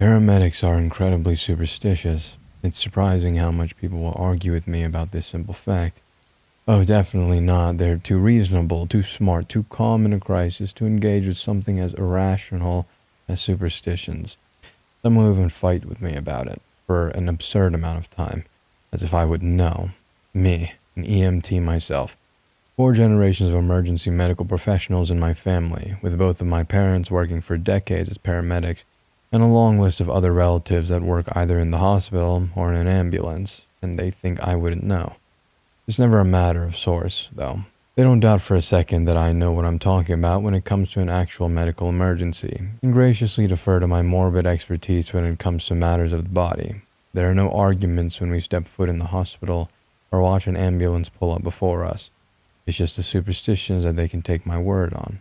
Paramedics are incredibly superstitious. It's surprising how much people will argue with me about this simple fact. Oh, definitely not. They're too reasonable, too smart, too calm in a crisis to engage with something as irrational as superstitions. Some will even fight with me about it for an absurd amount of time, as if I wouldn't know. Me, an EMT myself. 4 generations of emergency medical professionals in my family, with both of my parents working for decades as paramedics, and a long list of other relatives that work either in the hospital or in an ambulance, and they think I wouldn't know. It's never a matter of source, though. They don't doubt for a second that I know what I'm talking about when it comes to an actual medical emergency, and graciously defer to my morbid expertise when it comes to matters of the body. There are no arguments when we step foot in the hospital or watch an ambulance pull up before us. It's just the superstitions that they can take my word on.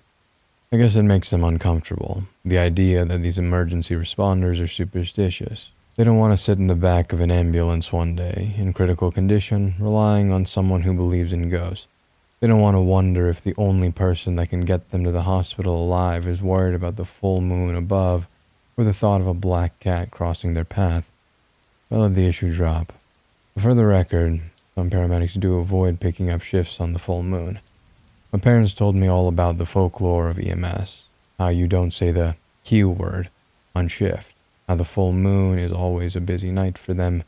I guess it makes them uncomfortable, the idea that these emergency responders are superstitious. They don't want to sit in the back of an ambulance one day, in critical condition, relying on someone who believes in ghosts. They don't want to wonder if the only person that can get them to the hospital alive is worried about the full moon above, or the thought of a black cat crossing their path. I let the issue drop. But for the record, some paramedics do avoid picking up shifts on the full moon. My parents told me all about the folklore of EMS, how you don't say the Q word on shift, how the full moon is always a busy night for them,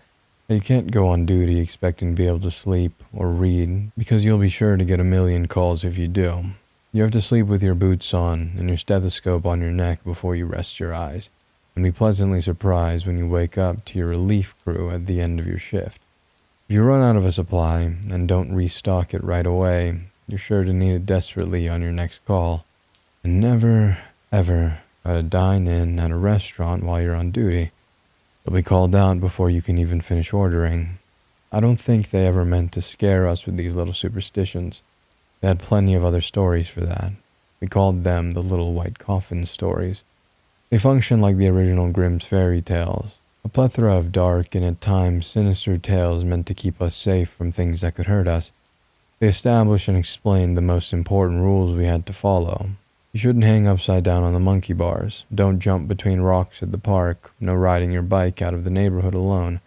that you can't go on duty expecting to be able to sleep or read, because you'll be sure to get a million calls if you do. You have to sleep with your boots on and your stethoscope on your neck before you rest your eyes, and be pleasantly surprised when you wake up to your relief crew at the end of your shift. If you run out of a supply and don't restock it right away, you're sure to need it desperately on your next call. And never, ever try to dine in at a restaurant while you're on duty. You'll be called out before you can even finish ordering. I don't think they ever meant to scare us with these little superstitions. They had plenty of other stories for that. We called them the little white coffin stories. They function like the original Grimm's fairy tales, a plethora of dark and at times sinister tales meant to keep us safe from things that could hurt us. They established and explained the most important rules we had to follow. You shouldn't hang upside down on the monkey bars. Don't jump between rocks at the park. No riding your bike out of the neighborhood alone.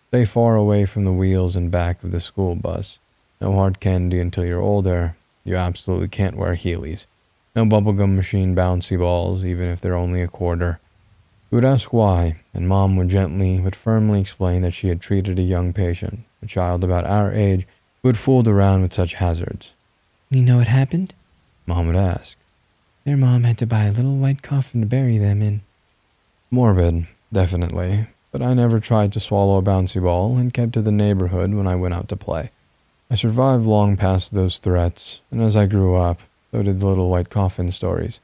Stay far away from the wheels and back of the school bus. No hard candy until you're older. You absolutely can't wear Heelys. No bubblegum machine bouncy balls, even if they're only a quarter. We would ask why, and Mom would gently but firmly explain that she had treated a young patient, a child about our age, who had fooled around with such hazards. You know what happened? Mom would ask. Their mom had to buy a little white coffin to bury them in. Morbid, definitely, but I never tried to swallow a bouncy ball and kept to the neighborhood when I went out to play. I survived long past those threats, and as I grew up, so did the little white coffin stories.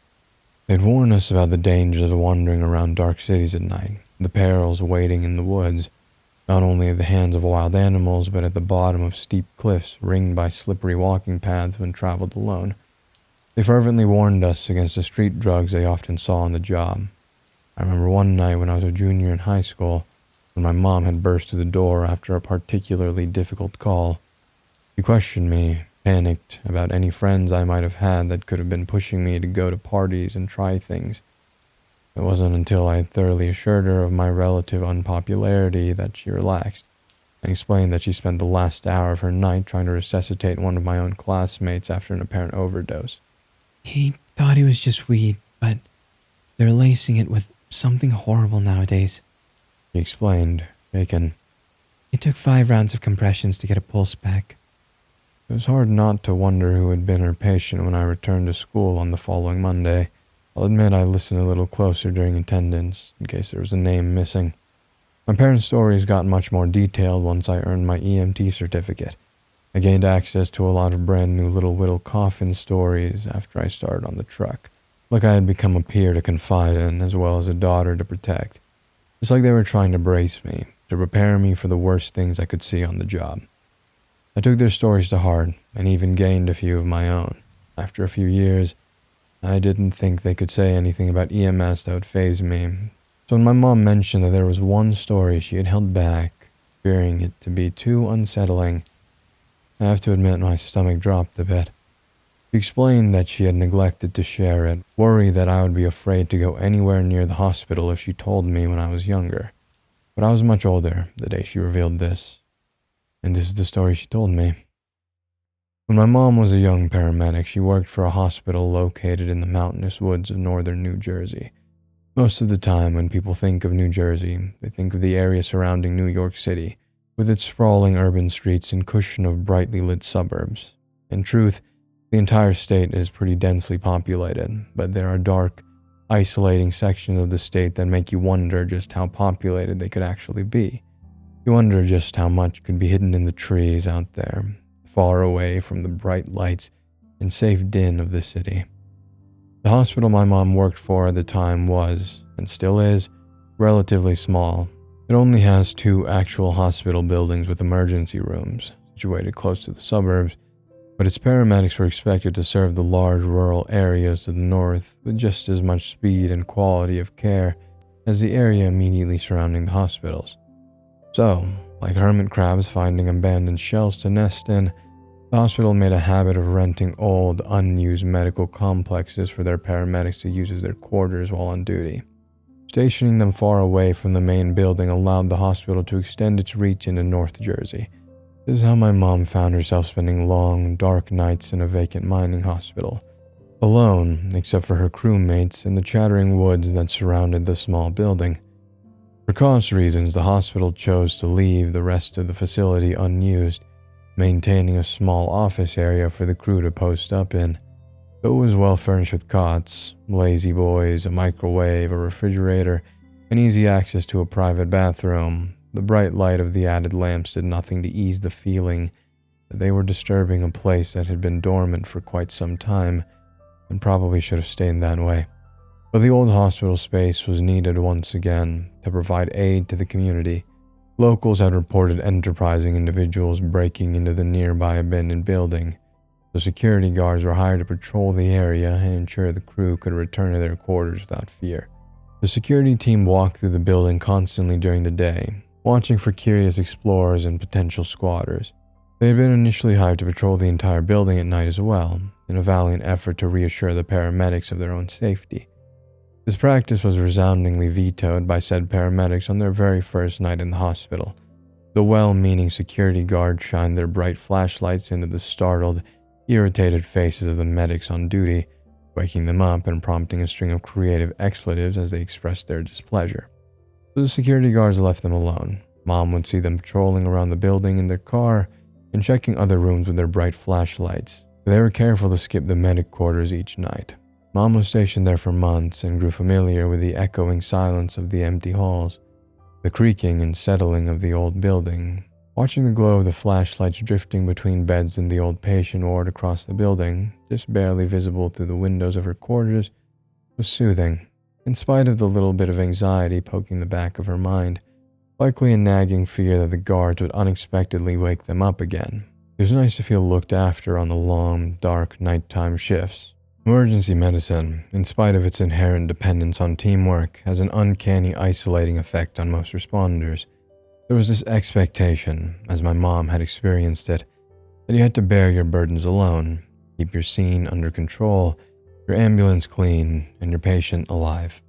They'd warn us about the dangers of wandering around dark cities at night, the perils waiting in the woods, not only at the hands of wild animals, but at the bottom of steep cliffs ringed by slippery walking paths when traveled alone. They fervently warned us against the street drugs they often saw on the job. I remember one night when I was a junior in high school, when my mom had burst through the door after a particularly difficult call. She questioned me, panicked about any friends I might have had that could have been pushing me to go to parties and try things. It wasn't until I had thoroughly assured her of my relative unpopularity that she relaxed, and explained that she spent the last hour of her night trying to resuscitate one of my own classmates after an apparent overdose. He thought it was just weed, but they're lacing it with something horrible nowadays. She explained, shaken. It took 5 rounds of compressions to get a pulse back. It was hard not to wonder who had been her patient when I returned to school on the following Monday. I'll admit I listened a little closer during attendance, in case there was a name missing. My parents' stories got much more detailed once I earned my EMT certificate. I gained access to a lot of brand new little whittle coffin stories after I started on the truck. Like I had become a peer to confide in, as well as a daughter to protect. It's like they were trying to brace me, to prepare me for the worst things I could see on the job. I took their stories to heart, and even gained a few of my own. After a few years, I didn't think they could say anything about EMS that would faze me. So when my mom mentioned that there was one story she had held back, fearing it to be too unsettling, I have to admit my stomach dropped a bit. She explained that she had neglected to share it, worried that I would be afraid to go anywhere near the hospital if she told me when I was younger. But I was much older the day she revealed this, and this is the story she told me. When my mom was a young paramedic, she worked for a hospital located in the mountainous woods of northern New Jersey. Most of the time, when people think of New Jersey, they think of the area surrounding New York City, with its sprawling urban streets and cushion of brightly lit suburbs. In truth, the entire state is pretty densely populated, but there are dark, isolating sections of the state that make you wonder just how populated they could actually be. You wonder just how much could be hidden in the trees out there, far away from the bright lights and safe din of the city. The hospital my mom worked for at the time was, and still is, relatively small. It only has 2 actual hospital buildings with emergency rooms, situated close to the suburbs, but its paramedics were expected to serve the large rural areas to the north with just as much speed and quality of care as the area immediately surrounding the hospitals. So, like hermit crabs finding abandoned shells to nest in, the hospital made a habit of renting old, unused medical complexes for their paramedics to use as their quarters while on duty. Stationing them far away from the main building allowed the hospital to extend its reach into North Jersey. This is how my mom found herself spending long, dark nights in a vacant mining hospital, alone except for her crewmates in the chattering woods that surrounded the small building. For cost reasons, the hospital chose to leave the rest of the facility unused, maintaining a small office area for the crew to post up in. It was well furnished with cots, lazy boys, a microwave, a refrigerator, and easy access to a private bathroom. The bright light of the added lamps did nothing to ease the feeling that they were disturbing a place that had been dormant for quite some time and probably should have stayed that way. But the old hospital space was needed once again to provide aid to the community. Locals had reported enterprising individuals breaking into the nearby abandoned building. The security guards were hired to patrol the area and ensure the crew could return to their quarters without fear. The security team walked through the building constantly during the day, watching for curious explorers and potential squatters. They had been initially hired to patrol the entire building at night as well, in a valiant effort to reassure the paramedics of their own safety. This practice was resoundingly vetoed by said paramedics on their very first night in the hospital. The well-meaning security guards shined their bright flashlights into the startled, irritated faces of the medics on duty, waking them up and prompting a string of creative expletives as they expressed their displeasure. So the security guards left them alone. Mom would see them patrolling around the building in their car and checking other rooms with their bright flashlights. They were careful to skip the medic quarters each night. Mom was stationed there for months and grew familiar with the echoing silence of the empty halls, the creaking and settling of the old building. Watching the glow of the flashlights drifting between beds in the old patient ward across the building, just barely visible through the windows of her quarters, was soothing, in spite of the little bit of anxiety poking the back of her mind, likely a nagging fear that the guards would unexpectedly wake them up again. It was nice to feel looked after on the long, dark nighttime shifts. Emergency medicine, in spite of its inherent dependence on teamwork, has an uncanny isolating effect on most responders. There was this expectation, as my mom had experienced it, that you had to bear your burdens alone, keep your scene under control, your ambulance clean, and your patient alive.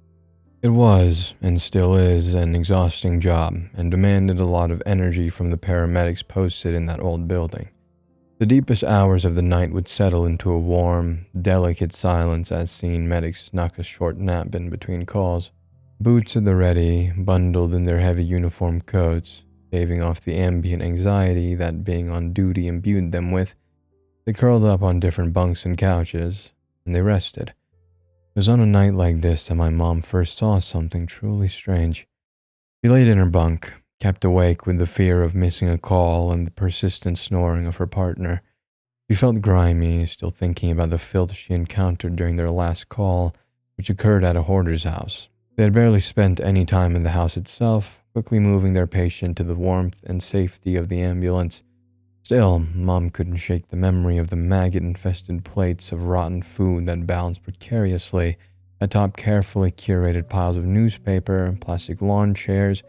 It was, and still is, an exhausting job and demanded a lot of energy from the paramedics posted in that old building. The deepest hours of the night would settle into a warm, delicate silence as seen medics snuck a short nap in between calls. Boots at the ready, bundled in their heavy uniform coats, staving off the ambient anxiety that being on duty imbued them with. They curled up on different bunks and couches, and they rested. It was on a night like this that my mom first saw something truly strange. She laid in her bunk, kept awake with the fear of missing a call and the persistent snoring of her partner. She felt grimy, still thinking about the filth she encountered during their last call, which occurred at a hoarder's house. They had barely spent any time in the house itself, quickly moving their patient to the warmth and safety of the ambulance. Still, Mom couldn't shake the memory of the maggot-infested plates of rotten food that balanced precariously atop carefully curated piles of newspaper, plastic lawn chairs,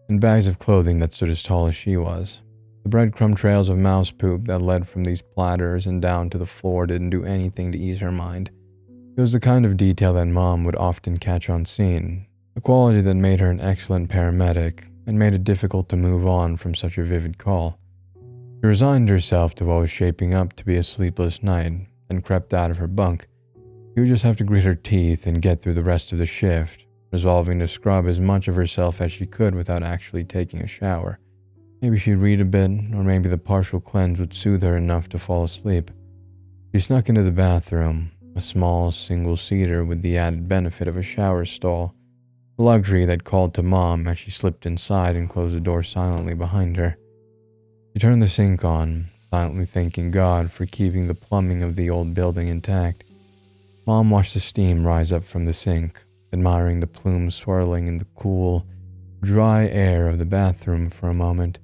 and bags of clothing that stood as tall as she was. The breadcrumb trails of mouse poop that led from these platters and down to the floor didn't do anything to ease her mind. It was the kind of detail that Mom would often catch on scene, a quality that made her an excellent paramedic and made it difficult to move on from such a vivid call. She resigned herself to what was shaping up to be a sleepless night and crept out of her bunk. She would just have to grit her teeth and get through the rest of the shift, resolving to scrub as much of herself as she could without actually taking a shower. Maybe she'd read a bit, or maybe the partial cleanse would soothe her enough to fall asleep. She snuck into the bathroom, a small single-seater with the added benefit of a shower stall, a luxury that called to Mom as she slipped inside and closed the door silently behind her. She turned the sink on, silently thanking God for keeping the plumbing of the old building intact. Mom watched the steam rise up from the sink, admiring the plumes swirling in the cool, dry air of the bathroom for a moment.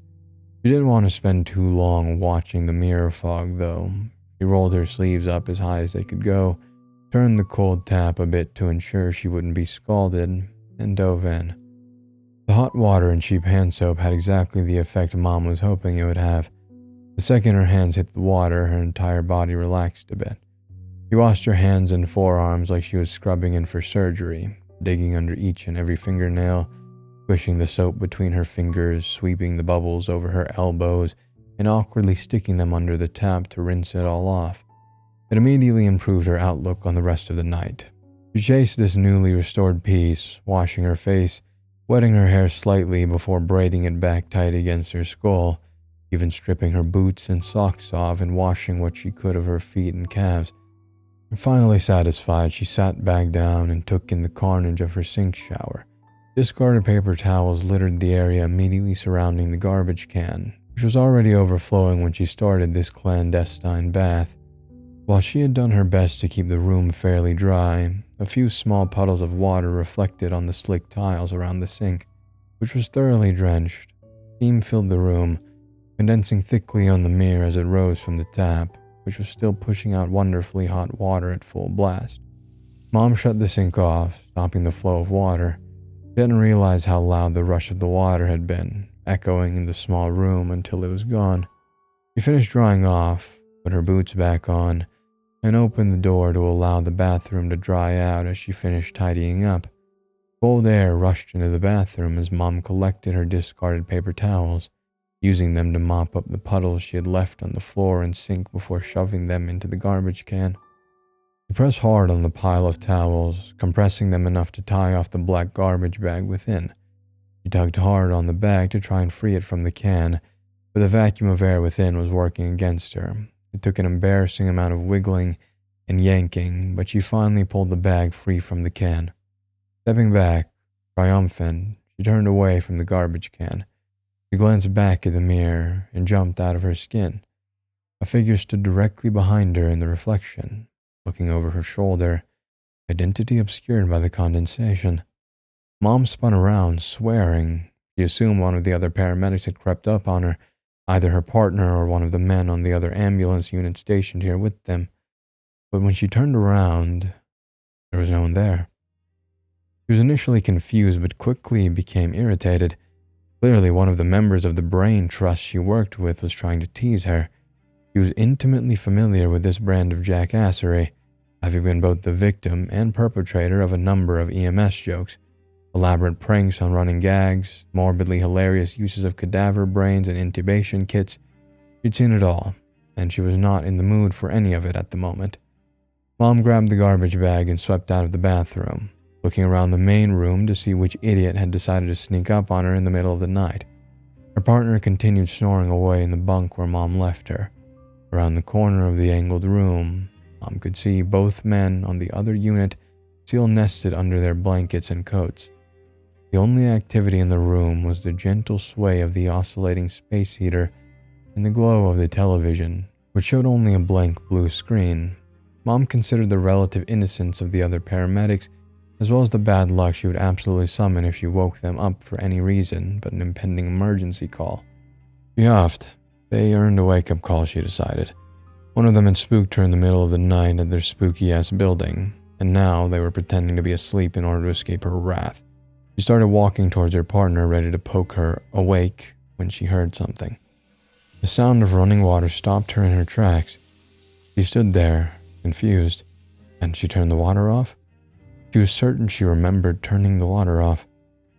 She didn't want to spend too long watching the mirror fog, though. She rolled her sleeves up as high as they could go, turned the cold tap a bit to ensure she wouldn't be scalded, and dove in. The hot water and cheap hand soap had exactly the effect Mom was hoping it would have. The second her hands hit the water, her entire body relaxed a bit. She washed her hands and forearms like she was scrubbing in for surgery, digging under each and every fingernail, squishing the soap between her fingers, sweeping the bubbles over her elbows, and awkwardly sticking them under the tap to rinse it all off. It immediately improved her outlook on the rest of the night. She chased this newly restored peace, washing her face, wetting her hair slightly before braiding it back tight against her skull, even stripping her boots and socks off and washing what she could of her feet and calves. And finally satisfied, she sat back down and took in the carnage of her sink shower. Discarded paper towels littered the area immediately surrounding the garbage can, which was already overflowing when she started this clandestine bath. While she had done her best to keep the room fairly dry, a few small puddles of water reflected on the slick tiles around the sink, which was thoroughly drenched. Steam filled the room, condensing thickly on the mirror as it rose from the tap, which was still pushing out wonderfully hot water at full blast. Mom shut the sink off, stopping the flow of water. She hadn't realized how loud the rush of the water had been, echoing in the small room until it was gone. She finished drying off, put her boots back on, and opened the door to allow the bathroom to dry out as she finished tidying up. Cold air rushed into the bathroom as Mom collected her discarded paper towels, using them to mop up the puddles she had left on the floor and sink before shoving them into the garbage can. She pressed hard on the pile of towels, compressing them enough to tie off the black garbage bag within. She tugged hard on the bag to try and free it from the can, but the vacuum of air within was working against her. It took an embarrassing amount of wiggling and yanking, but she finally pulled the bag free from the can. Stepping back, triumphant, she turned away from the garbage can. She glanced back at the mirror and jumped out of her skin. A figure stood directly behind her in the reflection, looking over her shoulder, identity obscured by the condensation. Mom spun around, swearing. She assumed one of the other paramedics had crept up on her, either her partner or one of the men on the other ambulance unit stationed here with them. But when she turned around, there was no one there. She was initially confused, but quickly became irritated. Clearly, one of the members of the brain trust she worked with was trying to tease her. She was intimately familiar with this brand of jackassery, having been both the victim and perpetrator of a number of EMS jokes, elaborate pranks on running gags, morbidly hilarious uses of cadaver brains and intubation kits. She'd seen it all, and she was not in the mood for any of it at the moment. Mom grabbed the garbage bag and swept out of the bathroom, looking around the main room to see which idiot had decided to sneak up on her in the middle of the night. Her partner continued snoring away in the bunk where Mom left her. Around the corner of the angled room, Mom could see both men on the other unit still nested under their blankets and coats. The only activity in the room was the gentle sway of the oscillating space heater and the glow of the television, which showed only a blank blue screen. Mom considered the relative innocence of the other paramedics, as well as the bad luck she would absolutely summon if she woke them up for any reason but an impending emergency call. She huffed. They earned a wake-up call, she decided. One of them had spooked her in the middle of the night at their spooky-ass building, and now they were pretending to be asleep in order to escape her wrath. She started walking towards her partner, ready to poke her awake when she heard something. The sound of running water stopped her in her tracks. She stood there, confused. Hadn't she turned the water off? She was certain she remembered turning the water off.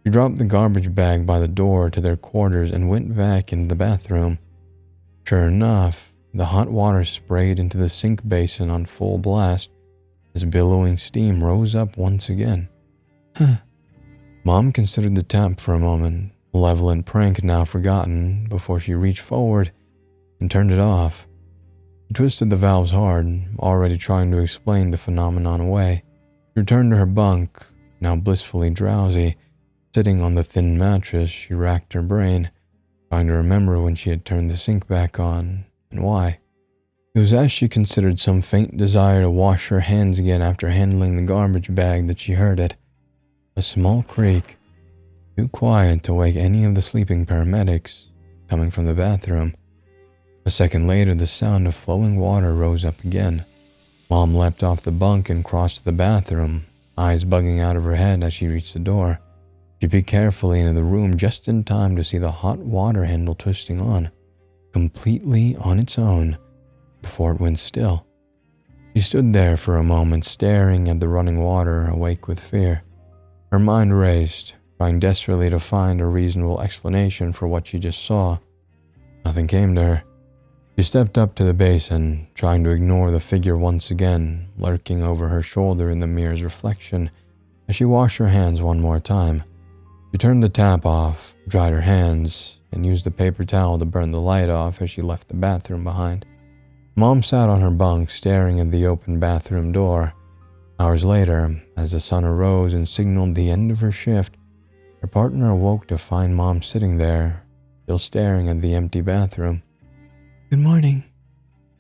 She dropped the garbage bag by the door to their quarters and went back into the bathroom. Sure enough, the hot water sprayed into the sink basin on full blast as billowing steam rose up once again. Huh. Mom considered the tap for a moment, malevolent prank now forgotten, before she reached forward and turned it off. She twisted the valves hard, already trying to explain the phenomenon away. She returned to her bunk, now blissfully drowsy. Sitting on the thin mattress, she racked her brain, trying to remember when she had turned the sink back on, and why. It was as she considered some faint desire to wash her hands again after handling the garbage bag that she heard it. A small creak, too quiet to wake any of the sleeping paramedics, coming from the bathroom. A second later, the sound of flowing water rose up again. Mom leapt off the bunk and crossed to the bathroom, eyes bugging out of her head as she reached the door. She peeked carefully into the room just in time to see the hot water handle twisting on, completely on its own, before it went still. She stood there for a moment, staring at the running water, awake with fear. Her mind raced, trying desperately to find a reasonable explanation for what she just saw. Nothing came to her. She stepped up to the basin, trying to ignore the figure once again, lurking over her shoulder in the mirror's reflection, as she washed her hands one more time. She turned the tap off, dried her hands, and used a paper towel to burn the light off as she left the bathroom behind. Mom sat on her bunk, staring at the open bathroom door. Hours later, as the sun arose and signaled the end of her shift, her partner awoke to find Mom sitting there, still staring at the empty bathroom. Good morning.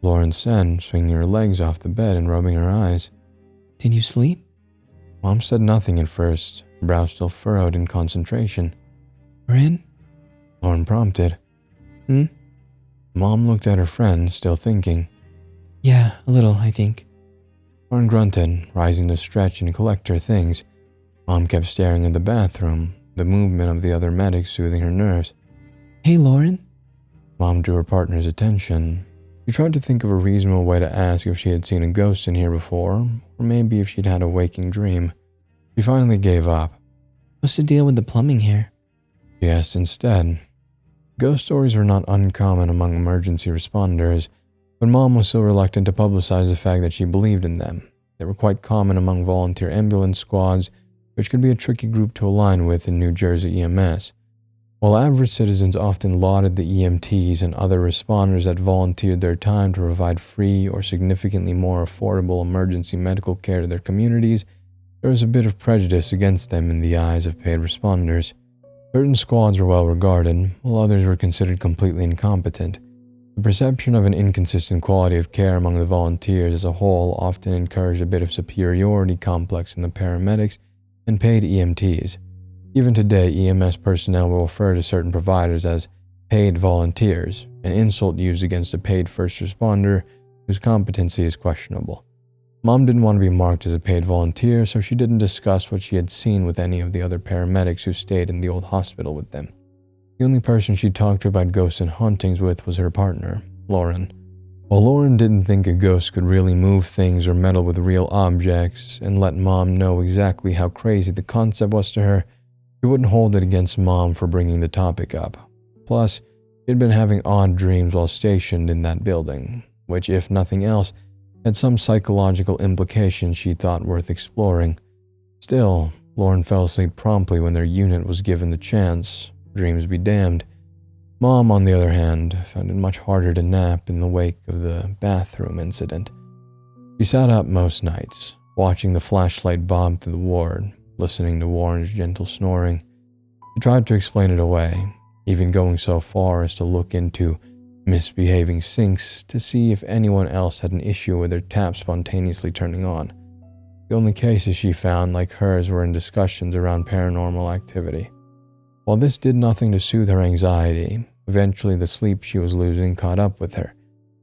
Lauren said, swinging her legs off the bed and rubbing her eyes. Did you sleep? Mom said nothing at first, her brow still furrowed in concentration. We're in? Lauren prompted. Mom looked at her friend, still thinking. Yeah, a little, I think. Lauren grunted, rising to stretch and collect her things. Mom kept staring at the bathroom, the movement of the other medics soothing her nerves. Hey, Lauren? Mom drew her partner's attention. She tried to think of a reasonable way to ask if she had seen a ghost in here before, or maybe if she'd had a waking dream. She finally gave up. What's the deal with the plumbing here? She asked instead. Ghost stories were not uncommon among emergency responders, but Mom was still reluctant to publicize the fact that she believed in them. They were quite common among volunteer ambulance squads, which could be a tricky group to align with in New Jersey EMS. While average citizens often lauded the EMTs and other responders that volunteered their time to provide free or significantly more affordable emergency medical care to their communities, there was a bit of prejudice against them in the eyes of paid responders. Certain squads were well regarded, while others were considered completely incompetent. The perception of an inconsistent quality of care among the volunteers as a whole often encouraged a bit of superiority complex in the paramedics and paid EMTs. Even today, EMS personnel will refer to certain providers as paid volunteers, an insult used against a paid first responder whose competency is questionable. Mom didn't want to be marked as a paid volunteer, so she didn't discuss what she had seen with any of the other paramedics who stayed in the old hospital with them. The only person she talked to about ghosts and hauntings with was her partner, Lauren. While Lauren didn't think a ghost could really move things or meddle with real objects and let Mom know exactly how crazy the concept was to her, she wouldn't hold it against Mom for bringing the topic up. Plus, she had been having odd dreams while stationed in that building, which, if nothing else, had some psychological implications she thought worth exploring. Still, Lauren fell asleep promptly when their unit was given the chance, dreams be damned. Mom, on the other hand, found it much harder to nap in the wake of the bathroom incident. She sat up most nights, watching the flashlight bob through the ward, listening to Warren's gentle snoring. She tried to explain it away, even going so far as to look into misbehaving sinks to see if anyone else had an issue with their tap spontaneously turning on. The only cases she found like hers were in discussions around paranormal activity. While this did nothing to soothe her anxiety, eventually the sleep she was losing caught up with her.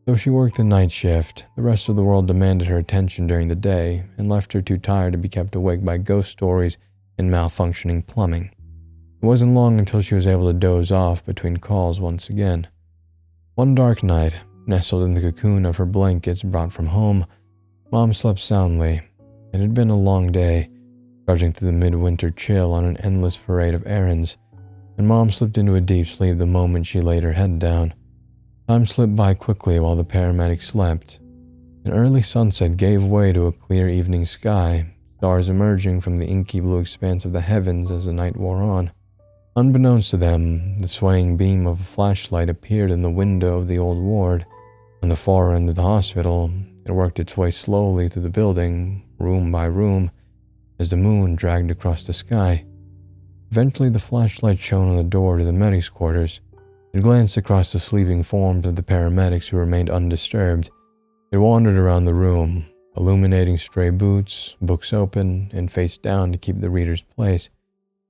Though she worked the night shift, the rest of the world demanded her attention during the day and left her too tired to be kept awake by ghost stories and malfunctioning plumbing. It wasn't long until she was able to doze off between calls once again. One dark night, nestled in the cocoon of her blankets brought from home, Mom slept soundly. It had been a long day, trudging through the midwinter chill on an endless parade of errands, and Mom slipped into a deep sleep the moment she laid her head down. Time slipped by quickly while the paramedic slept. An early sunset gave way to a clear evening sky, stars emerging from the inky blue expanse of the heavens as the night wore on. Unbeknownst to them, the swaying beam of a flashlight appeared in the window of the old ward. On the far end of the hospital, it worked its way slowly through the building, room by room, as the moon dragged across the sky. Eventually, the flashlight shone on the door to the medics' quarters. It glanced across the sleeping forms of the paramedics who remained undisturbed. It wandered around the room, illuminating stray boots, books open, and face down to keep the reader's place.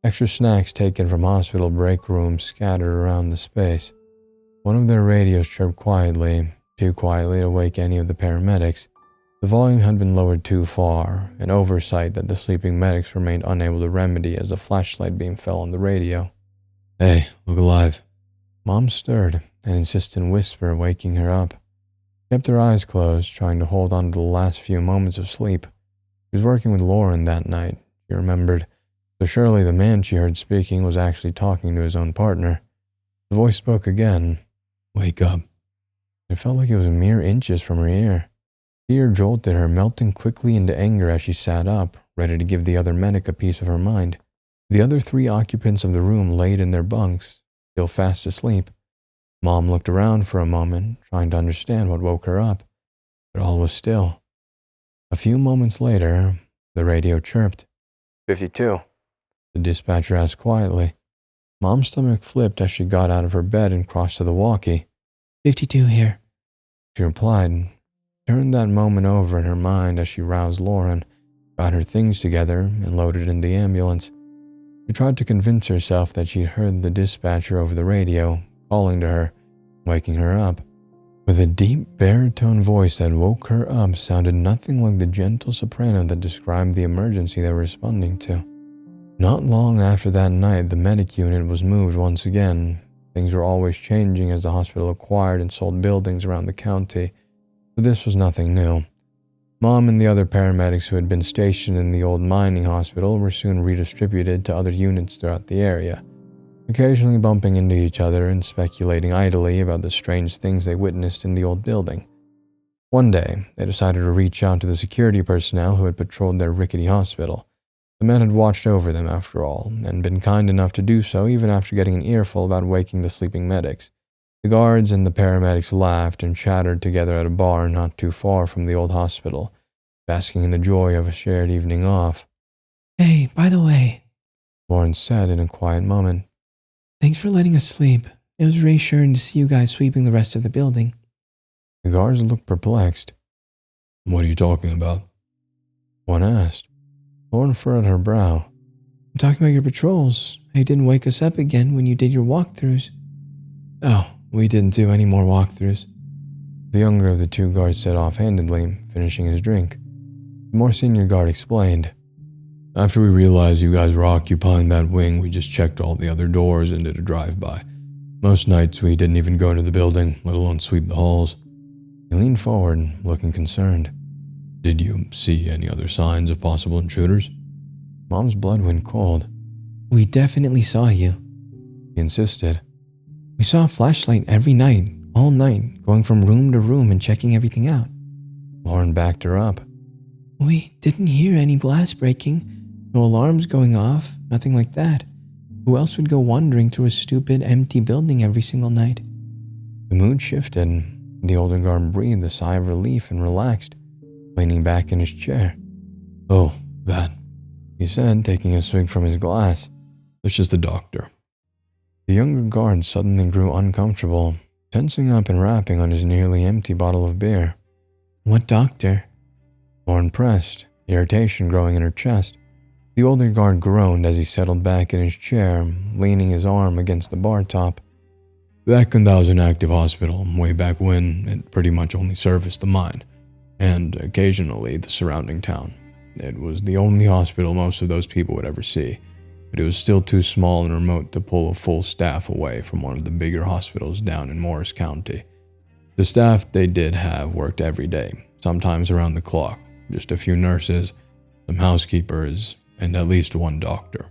Extra snacks taken from hospital break rooms scattered around the space. One of their radios chirped quietly, too quietly to wake any of the paramedics. The volume had been lowered too far, an oversight that the sleeping medics remained unable to remedy as the flashlight beam fell on the radio. "Hey, look alive." Mom stirred, an insistent whisper waking her up. She kept her eyes closed, trying to hold on to the last few moments of sleep. She was working with Lauren that night, she remembered, so surely the man she heard speaking was actually talking to his own partner. The voice spoke again. "Wake up." It felt like it was mere inches from her ear. Fear jolted her, melting quickly into anger as she sat up, ready to give the other medic a piece of her mind. The other 3 occupants of the room laid in their bunks, still fast asleep. Mom looked around for a moment, trying to understand what woke her up, but all was still. A few moments later, the radio chirped. 52, the dispatcher asked quietly. Mom's stomach flipped as she got out of her bed and crossed to the walkie. 52 here. She replied, turned that moment over in her mind as she roused Lauren, got her things together, and loaded in the ambulance. She tried to convince herself that she'd heard the dispatcher over the radio, calling to her, waking her up. With a deep baritone voice that woke her up sounded nothing like the gentle soprano that described the emergency they were responding to. Not long after that night, the medic unit was moved once again. Things were always changing as the hospital acquired and sold buildings around the county, but this was nothing new. Mom and the other paramedics who had been stationed in the old mining hospital were soon redistributed to other units throughout the area, occasionally bumping into each other and speculating idly about the strange things they witnessed in the old building. One day, they decided to reach out to the security personnel who had patrolled their rickety hospital. The men had watched over them, after all, and been kind enough to do so even after getting an earful about waking the sleeping medics. The guards and the paramedics laughed and chattered together at a bar not too far from the old hospital, basking in the joy of a shared evening off. "Hey, by the way," Lauren said in a quiet moment. "thanks for letting us sleep. It was reassuring to see you guys sweeping the rest of the building." The guards looked perplexed. "What are you talking about?" one asked. Lauren furrowed her brow. "I'm talking about your patrols. How you didn't wake us up again when you did your walkthroughs." "Oh, we didn't do any more walkthroughs," the younger of the 2 guards said offhandedly, finishing his drink. The more senior guard explained. "After we realized you guys were occupying that wing, we just checked all the other doors and did a drive-by. Most nights we didn't even go into the building, let alone sweep the halls." He leaned forward, looking concerned. "Did you see any other signs of possible intruders?" Mom's blood went cold. "We definitely saw you." He insisted. "We saw a flashlight every night, all night, going from room to room and checking everything out." Lauren backed her up. "We didn't hear any glass breaking, no alarms going off, nothing like that. Who else would go wandering through a stupid, empty building every single night?" The mood shifted. The older guard breathed a sigh of relief and relaxed, leaning back in his chair. "Oh, that," he said, taking a swig from his glass. "It's just the doctor." The younger guard suddenly grew uncomfortable, tensing up and rapping on his nearly empty bottle of beer. "What doctor?" Lauren pressed, irritation growing in her chest. The older guard groaned as he settled back in his chair, leaning his arm against the bar top. "Back when that was an active hospital, way back when, it pretty much only serviced the mine, and occasionally the surrounding town. It was the only hospital most of those people would ever see, but it was still too small and remote to pull a full staff away from one of the bigger hospitals down in Morris County. The staff they did have worked every day, sometimes around the clock. Just a few nurses, some housekeepers, and at least one doctor.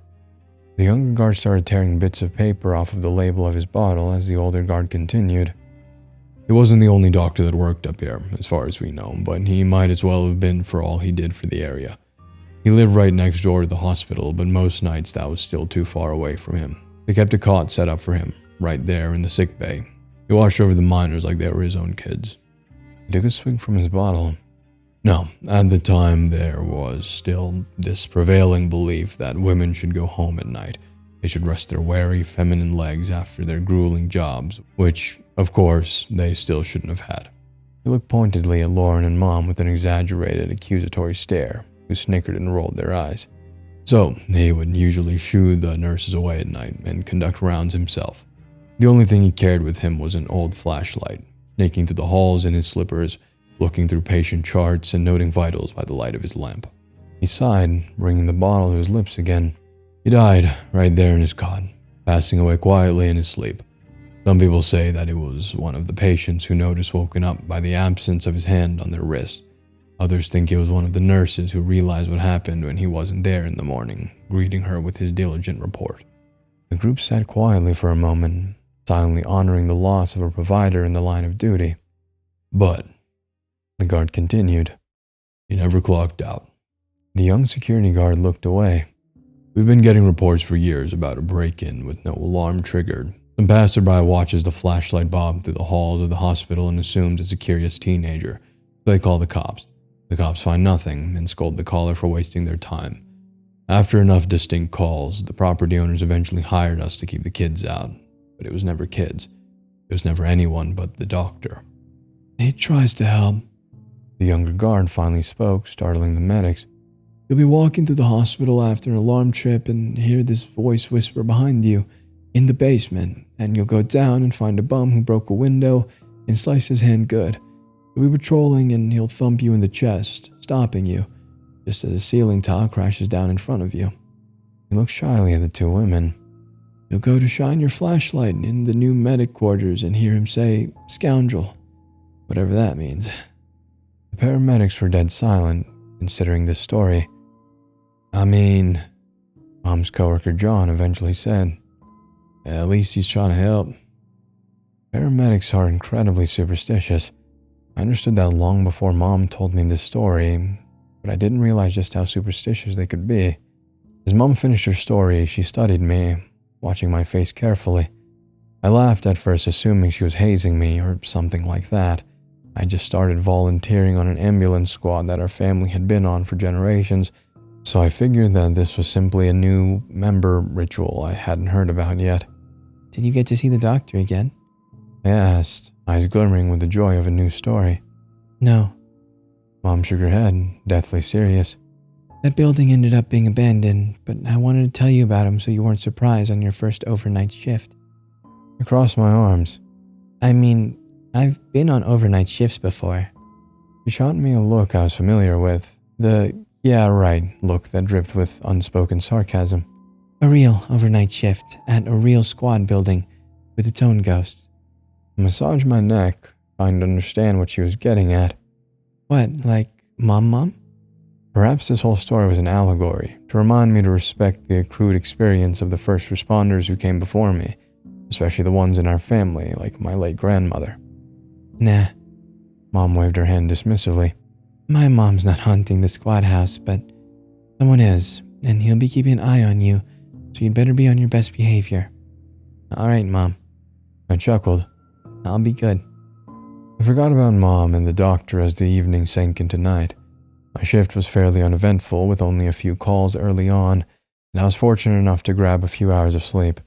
The younger guard started tearing bits of paper off of the label of his bottle as the older guard continued. He wasn't the only doctor that worked up here, as far as we know, but he might as well have been for all he did for the area. He lived right next door to the hospital, but most nights that was still too far away from him. They kept a cot set up for him, right there in the sick bay. He watched over the miners like they were his own kids. He took a swig from his bottle. No, at the time there was still this prevailing belief that women should go home at night. They should rest their weary, feminine legs after their grueling jobs, which, of course, they still shouldn't have had. He looked pointedly at Lauren and Mom with an exaggerated, accusatory stare, who snickered and rolled their eyes. So, he would usually shoo the nurses away at night and conduct rounds himself. The only thing he carried with him was an old flashlight, sneaking through the halls in his slippers, looking through patient charts and noting vitals by the light of his lamp. He sighed, bringing the bottle to his lips again. He died right there in his cot, passing away quietly in his sleep. Some people say that it was one of the patients who noticed woken up by the absence of his hand on their wrist. Others think it was one of the nurses who realized what happened when he wasn't there in the morning, greeting her with his diligent report. The group sat quietly for a moment, silently honoring the loss of a provider in the line of duty. But, the guard continued, he never clocked out. The young security guard looked away. We've been getting reports for years about a break-in with no alarm triggered. Some passerby watches the flashlight bob through the halls of the hospital and assumes it's a curious teenager. They call the cops. The cops find nothing and scold the caller for wasting their time. After enough distinct calls, the property owners eventually hired us to keep the kids out. But it was never kids. It was never anyone but the doctor. He tries to help. The younger guard finally spoke, startling the medics. You'll be walking through the hospital after an alarm trip and hear this voice whisper behind you, in the basement, and you'll go down and find a bum who broke a window and sliced his hand good. You'll be patrolling and he'll thump you in the chest, stopping you, just as a ceiling tile crashes down in front of you. He looked shyly at the two women. You'll go to shine your flashlight in the new medic quarters and hear him say, scoundrel, whatever that means. The paramedics were dead silent, considering this story. Mom's coworker John eventually said, at least he's trying to help. Paramedics are incredibly superstitious. I understood that long before Mom told me this story, but I didn't realize just how superstitious they could be. As Mom finished her story, she studied me, watching my face carefully. I laughed at first, assuming she was hazing me or something like that. I just started volunteering on an ambulance squad that our family had been on for generations, so I figured that this was simply a new member ritual I hadn't heard about yet. Did you get to see the doctor again? I asked, eyes glimmering with the joy of a new story. No. Mom shook her head, deathly serious. That building ended up being abandoned, but I wanted to tell you about him so you weren't surprised on your first overnight shift. I crossed my arms. I've been on overnight shifts before. She shot me a look I was familiar with, the yeah right look that dripped with unspoken sarcasm. A real overnight shift at a real squad building with its own ghosts. I massaged my neck, trying to understand what she was getting at. What, like Mom? Perhaps this whole story was an allegory, to remind me to respect the accrued experience of the first responders who came before me, especially the ones in our family, like my late grandmother. Nah. Mom waved her hand dismissively. My mom's not haunting the squad house, but someone is, and he'll be keeping an eye on you, so you'd better be on your best behavior. Alright, Mom. I chuckled. I'll be good. I forgot about Mom and the doctor as the evening sank into night. My shift was fairly uneventful, with only a few calls early on, and I was fortunate enough to grab a few hours of sleep.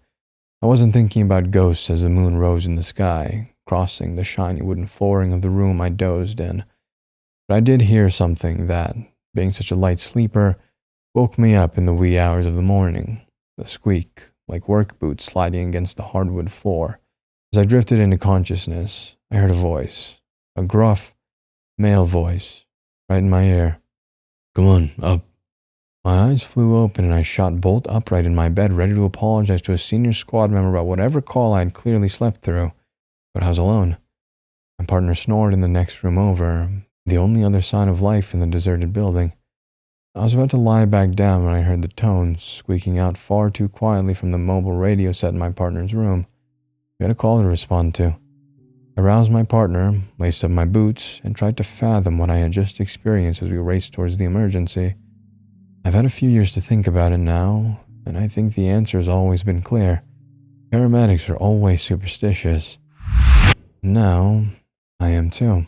I wasn't thinking about ghosts as the moon rose in the sky, crossing the shiny wooden flooring of the room I dozed in. But I did hear something that, being such a light sleeper, woke me up in the wee hours of the morning, the squeak, like work boots sliding against the hardwood floor. As I drifted into consciousness, I heard a voice, a gruff, male voice, right in my ear. Come on, up. My eyes flew open and I shot bolt upright in my bed, ready to apologize to a senior squad member about whatever call I had clearly slept through. But I was alone. My partner snored in the next room over, the only other sign of life in the deserted building. I was about to lie back down when I heard the tones squeaking out far too quietly from the mobile radio set in my partner's room. We had a call to respond to. I roused my partner, laced up my boots, and tried to fathom what I had just experienced as we raced towards the emergency. I've had a few years to think about it now, and I think the answer has always been clear. Paramedics are always superstitious. Now, I am too.